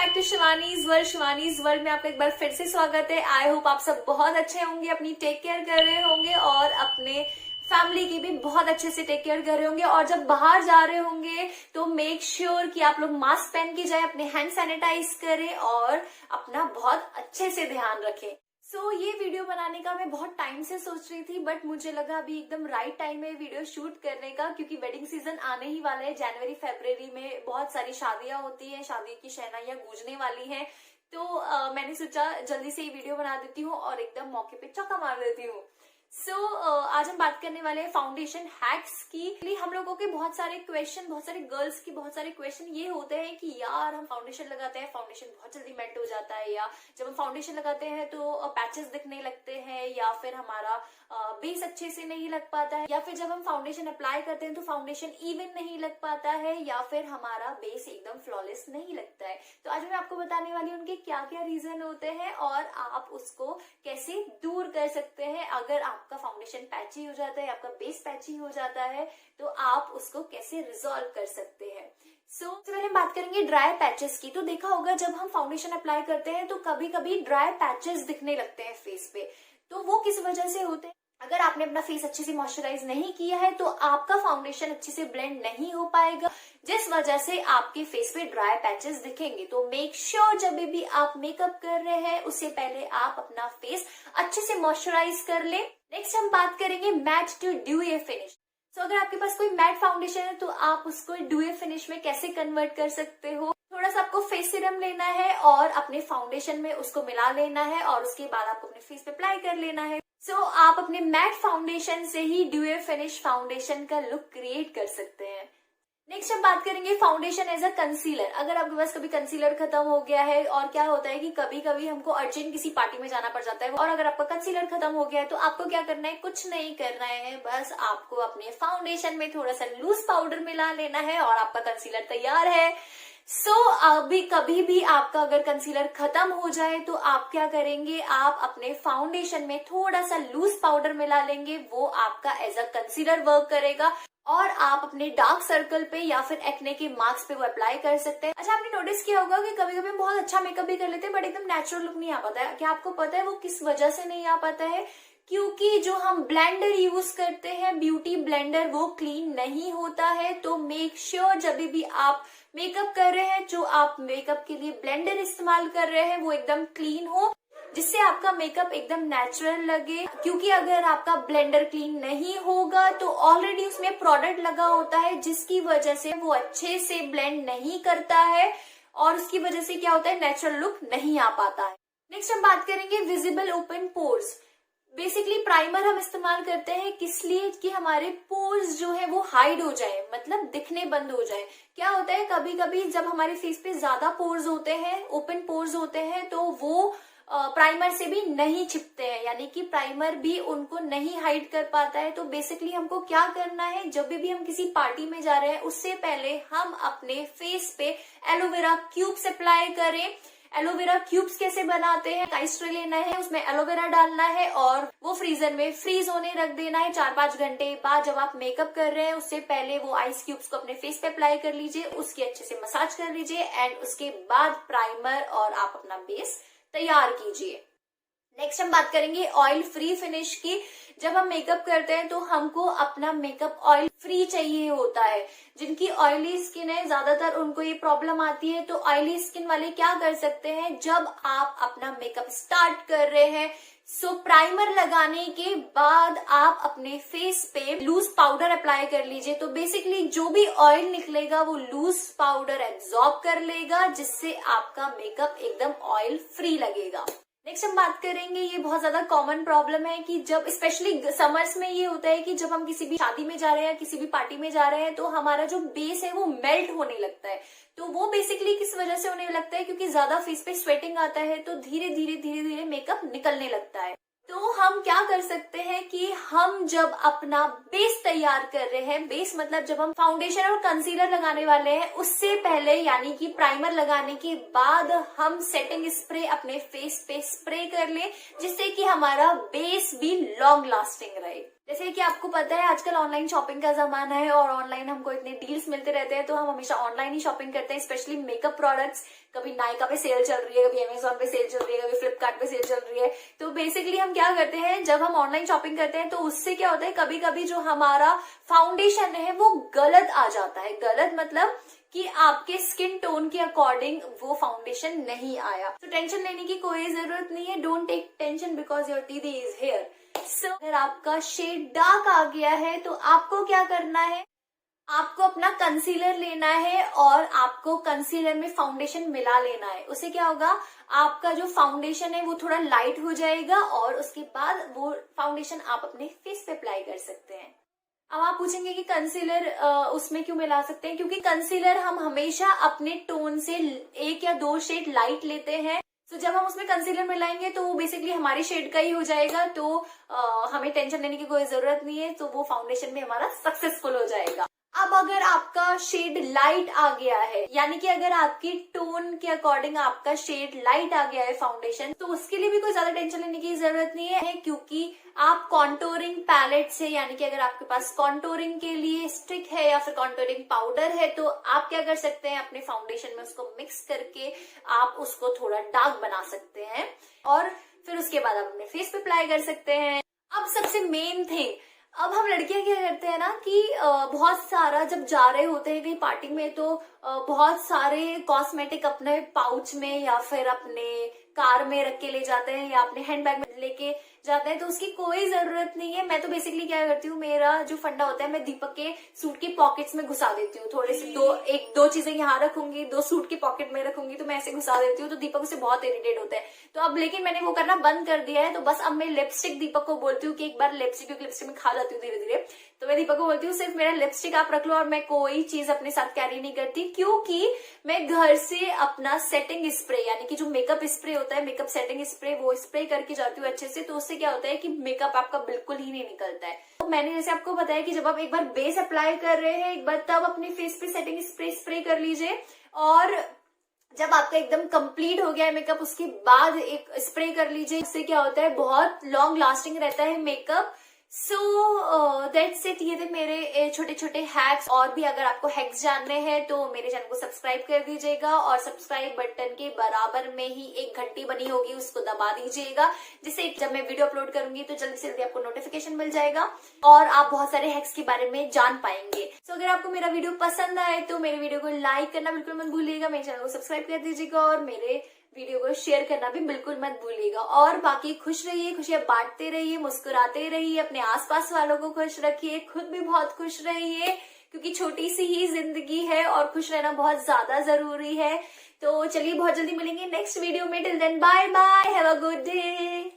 Back to Shivani's world. Shivani's world में आपका एक बार फिर से स्वागत है। आई होप आप सब बहुत अच्छे होंगे, अपनी टेक केयर कर रहे होंगे और अपने फैमिली की भी बहुत अच्छे से टेक केयर कर रहे होंगे। और जब बाहर जा रहे होंगे तो मेक श्योर कि आप लोग मास्क पहन के जाए, अपने हैंड सैनिटाइज करें और अपना बहुत अच्छे से ध्यान रखें। ये वीडियो बनाने का मैं बहुत टाइम से सोच रही थी, बट मुझे लगा अभी एकदम राइट टाइम है वीडियो शूट करने का, क्योंकि वेडिंग सीजन आने ही वाला है। जनवरी फरवरी में बहुत सारी शादियां होती हैं, शादी की शहनाइयां गूंजने वाली हैं। तो मैंने सोचा जल्दी से ये वीडियो बना देती हूँ और एकदम मौके पे चौका मार देती हूँ। आज हम बात करने वाले हैं फाउंडेशन हैक्स की। हम लोगों के बहुत सारे क्वेश्चन, बहुत सारे गर्ल्स की बहुत सारे क्वेश्चन ये होते हैं कि यार हम फाउंडेशन लगाते हैं, फाउंडेशन बहुत जल्दी मेल्ट हो जाता है, या जब हम फाउंडेशन लगाते हैं तो पैचेस दिखने लगते हैं, या फिर हमारा बेस अच्छे से नहीं लग पाता है, या फिर जब हम फाउंडेशन अप्लाई करते हैं तो फाउंडेशन इवन नहीं लग पाता है, या फिर हमारा बेस एकदम फ्लॉलेस नहीं लगता है। तो आज मैं आपको बताने वाली हूँ उनके क्या क्या रीजन होते हैं और आप उसको कैसे दूर कर सकते हैं। अगर आपका फाउंडेशन पैची हो जाता है, आपका बेस पैची हो जाता है, तो आप उसको कैसे रिजॉल्व कर सकते हैं। सबसे पहले बात करेंगे ड्राई पैचेस की। तो देखा होगा जब हम फाउंडेशन अप्लाई करते हैं तो कभी कभी ड्राई पैचेस दिखने लगते हैं फेस पे। तो वो किस वजह से होते हैं? अगर आपने अपना फेस अच्छे से मॉइस्चराइज नहीं किया है तो आपका फाउंडेशन अच्छे से ब्लेंड नहीं हो पाएगा, जिस वजह से आपके फेस पे ड्राई पैचेस दिखेंगे। तो मेक श्योर जब भी आप मेकअप कर रहे हैं उससे पहले आप अपना फेस अच्छे से मॉइस्चराइज कर ले। नेक्स्ट हम बात करेंगे मैट टू ड्यूई फिनिश। अगर आपके पास कोई मैट फाउंडेशन है तो आप उसको ड्यूई फिनिश में कैसे कन्वर्ट कर सकते हो। थोड़ा सा आपको फेस सीरम लेना है और अपने फाउंडेशन में उसको मिला लेना है और उसके बाद आपको अपने फेस पे अप्लाई कर लेना है। आप अपने मैट फाउंडेशन से ही ड्यूई फिनिश फाउंडेशन का लुक क्रिएट कर सकते हैं। नेक्स्ट हम बात करेंगे फाउंडेशन एज अ कंसीलर। अगर आपके पास कभी कंसीलर खत्म हो गया है, और क्या होता है कि कभी कभी हमको अर्जेंट किसी पार्टी में जाना पड़ जाता है, और अगर आपका कंसीलर खत्म हो गया है तो आपको क्या करना है, कुछ नहीं करना है, बस आपको अपने फाउंडेशन में थोड़ा सा लूज पाउडर मिला लेना है और आपका कंसीलर तैयार है। अभी कभी भी आपका अगर कंसीलर खत्म हो जाए तो आप क्या करेंगे, आप अपने फाउंडेशन में थोड़ा सा लूज पाउडर मिला लेंगे, वो आपका एज अ कंसीलर वर्क करेगा और आप अपने डार्क सर्कल पे या फिर एक्ने के मार्क्स पे वो अप्लाई कर सकते हैं। अच्छा, आपने नोटिस किया होगा कि कभी कभी हम बहुत अच्छा मेकअप भी कर लेते हैं बट एकदम नेचुरल लुक नहीं आ पाता है। क्या आपको पता है वो किस वजह से नहीं आ पाता है? क्योंकि जो हम ब्लेंडर यूज करते हैं, ब्यूटी ब्लेंडर, वो क्लीन नहीं होता है। तो मेक श्योर जब भी आप मेकअप कर रहे हैं, जो आप मेकअप के लिए ब्लेंडर इस्तेमाल कर रहे हैं, वो एकदम क्लीन हो, जिससे आपका मेकअप एकदम नेचुरल लगे। क्योंकि अगर आपका ब्लेंडर क्लीन नहीं होगा तो ऑलरेडी उसमें प्रोडक्ट लगा होता है, जिसकी वजह से वो अच्छे से ब्लेंड नहीं करता है और उसकी वजह से क्या होता है, नेचुरल लुक नहीं आ पाता है। नेक्स्ट हम बात करेंगे visible open pores. Basically primer हम इस्तेमाल करते हैं किस लिए, कि हमारे पोर्स जो है वो हाइड हो जाए, मतलब दिखने बंद हो जाए। क्या होता है, कभी कभी जब हमारे फेस पे ज्यादा पोर्स होते हैं, ओपन पोर्स होते हैं, तो वो प्राइमर से भी नहीं छिपते हैं, यानी कि प्राइमर भी उनको नहीं हाइड कर पाता है। तो बेसिकली हमको क्या करना है, जब भी हम किसी पार्टी में जा रहे हैं उससे पहले हम अपने फेस पे एलोवेरा क्यूब्स अप्लाई करें। एलोवेरा क्यूब्स कैसे बनाते हैं, आइस ट्रे लेना है, उसमें एलोवेरा डालना है और वो फ्रीजर में फ्रीज होने रख देना है। 4-5 घंटे बाद जब आप मेकअप कर रहे हैं उससे पहले वो आइस क्यूब्स को अपने फेस पे अप्लाई कर लीजिए, उसकी अच्छे से मसाज कर लीजिए एंड उसके बाद प्राइमर और आप अपना बेस तैयार कीजिए। नेक्स्ट हम बात करेंगे ऑयल फ्री फिनिश की। जब हम मेकअप करते हैं तो हमको अपना मेकअप ऑयल फ्री चाहिए होता है। जिनकी ऑयली स्किन है ज्यादातर उनको ये प्रॉब्लम आती है। तो ऑयली स्किन वाले क्या कर सकते हैं, जब आप अपना मेकअप स्टार्ट कर रहे हैं, प्राइमर लगाने के बाद आप अपने फेस पे लूज पाउडर अप्लाई कर लीजिए। तो बेसिकली जो भी ऑयल निकलेगा वो लूज पाउडर एब्जॉर्ब कर लेगा, जिससे आपका मेकअप एकदम ऑयल फ्री लगेगा। नेक्स्ट हम बात करेंगे, ये बहुत ज्यादा कॉमन प्रॉब्लम है कि जब स्पेशली समर्स में ये होता है कि जब हम किसी भी शादी में जा रहे हैं, किसी भी पार्टी में जा रहे हैं, तो हमारा जो बेस है वो मेल्ट होने लगता है। तो वो बेसिकली किस वजह से होने लगता है, क्योंकि ज्यादा फेस पे स्वेटिंग आता है तो धीरे धीरे मेकअप निकलने लगता है। तो हम क्या कर सकते हैं कि हम जब अपना बेस तैयार कर रहे हैं, बेस मतलब जब हम फाउंडेशन और कंसीलर लगाने वाले हैं उससे पहले, यानी कि प्राइमर लगाने के बाद हम सेटिंग स्प्रे अपने फेस पे स्प्रे कर लें, जिससे कि हमारा बेस भी लॉन्ग लास्टिंग रहे। जैसे कि आपको पता है आजकल ऑनलाइन शॉपिंग का जमाना है और ऑनलाइन हमको इतने डील्स मिलते रहते हैं, तो हम हमेशा ऑनलाइन ही शॉपिंग करते हैं, स्पेशली मेकअप प्रोडक्ट्स। कभी नायका पे सेल चल रही है, कभी अमेजोन पे सेल चल रही है, कभी फ्लिपकार्ट पे सेल चल रही है। तो बेसिकली हम क्या करते हैं, जब हम ऑनलाइन शॉपिंग करते हैं तो उससे क्या होता है, कभी कभी जो हमारा फाउंडेशन है वो गलत आ जाता है। गलत मतलब कि आपके स्किन टोन के अकॉर्डिंग वो फाउंडेशन नहीं आया। तो टेंशन लेने की कोई जरूरत नहीं है। Don't take tension because your दीदी इज हियर। सो अगर आपका शेड डार्क आ गया है तो आपको क्या करना है, आपको अपना कंसीलर लेना है और आपको कंसीलर में फाउंडेशन मिला लेना है। उससे क्या होगा, आपका जो फाउंडेशन है वो थोड़ा लाइट हो जाएगा और उसके बाद वो फाउंडेशन आप अपने फेस पे अप्लाई कर सकते हैं। अब आप पूछेंगे कि कंसीलर उसमें क्यों मिला सकते हैं, क्योंकि कंसीलर हम हमेशा अपने टोन से 1 या 2 शेड लाइट लेते हैं। तो जब हम उसमें कंसीलर मिलाएंगे तो वो बेसिकली हमारी शेड का ही हो जाएगा, तो हमें टेंशन लेने की कोई जरूरत नहीं है। तो वो फाउंडेशन में हमारा सक्सेसफुल हो जाएगा। अब अगर आपका शेड लाइट आ गया है, यानी कि अगर आपकी टोन के अकॉर्डिंग आपका शेड लाइट आ गया है फाउंडेशन, तो उसके लिए भी कोई ज्यादा टेंशन लेने की जरूरत नहीं है, क्योंकि आप कॉन्टोरिंग पैलेट से, यानी कि अगर आपके पास कॉन्टोरिंग के लिए स्टिक है या फिर कॉन्टोरिंग पाउडर है, तो आप क्या कर सकते हैं, अपने फाउंडेशन में उसको मिक्स करके आप उसको थोड़ा डार्क बना सकते हैं और फिर उसके बाद आप अपने फेस पे अप्लाई कर सकते हैं। अब सबसे मेन थिंग, अब हम लड़कियां क्या करते हैं ना कि बहुत सारा जब जा रहे होते हैं कहीं पार्टी में, तो बहुत सारे कॉस्मेटिक अपने पाउच में या फिर अपने कार में रख के ले जाते हैं या अपने हैंडबैग में लेके जाते हैं। तो उसकी कोई जरूरत नहीं है। मैं तो बेसिकली क्या करती हूँ, मेरा जो फंडा होता है मैं दीपक के सूट के पॉकेट्स में घुसा देती हूँ। थोड़े से 2 चीजें यहाँ रखूंगी, 2 सूट के पॉकेट में रखूंगी, तो मैं ऐसे घुसा देती हूँ। तो दीपक उससे बहुत इरिटेट होता है। तो अब लेकिन मैंने वो करना बंद कर दिया है। तो बस अब मैं लिपस्टिक दीपक को बोलती हूँ कि एक बार लिपस्टिक, क्योंकि लिपस्टिक में खा जाती हूँ धीरे धीरे, तो मैं दीपक को बोलती हूँ सिर्फ मेरा लिपस्टिक आप रख लो और मैं कोई चीज अपने साथ कैरी नहीं करती, क्योंकि मैं घर से अपना सेटिंग स्प्रे, यानी कि जो मेकअप स्प्रे होता है, मेकअप सेटिंग स्प्रे, वो स्प्रे करके जाती हूँ अच्छे से। तो उससे क्या होता है कि मेकअप आपका बिल्कुल ही नहीं निकलता है। तो मैंने जैसे आपको बताया कि जब आप एक बार बेस अप्लाई कर रहे हैं, एक बार तब अपने फेस पे सेटिंग स्प्रे कर लीजिए, और जब आपका एकदम कंप्लीट हो गया है मेकअप, उसके बाद एक स्प्रे कर लीजिए। इससे क्या होता है, बहुत लॉन्ग लास्टिंग रहता है मेकअप। So that's it. ये थे मेरे छोटे छोटे हैक्स। और भी अगर आपको हैक्स जानने हैं तो मेरे चैनल को सब्सक्राइब कर दीजिएगा, और सब्सक्राइब बटन के बराबर में ही एक घंटी बनी होगी, उसको दबा दीजिएगा, जिससे जब मैं वीडियो अपलोड करूंगी तो जल्दी से जल्दी आपको नोटिफिकेशन मिल जाएगा और आप बहुत सारे हैक्स के बारे में जान पाएंगे। सो अगर आपको मेरा वीडियो पसंद आए तो मेरे वीडियो को लाइक करना बिल्कुल मत भूलिएगा, मेरे चैनल को सब्सक्राइब कर दीजिएगा और मेरे वीडियो को शेयर करना भी बिल्कुल मत भूलिएगा। और बाकी खुश रहिए, खुशियां बांटते रहिए, मुस्कुराते रहिए, अपने आसपास वालों को खुश रखिए, खुद भी बहुत खुश रहिए, क्योंकि छोटी सी ही जिंदगी है और खुश रहना बहुत ज्यादा जरूरी है। तो चलिए बहुत जल्दी मिलेंगे नेक्स्ट वीडियो में। Till then bye bye, have a good day.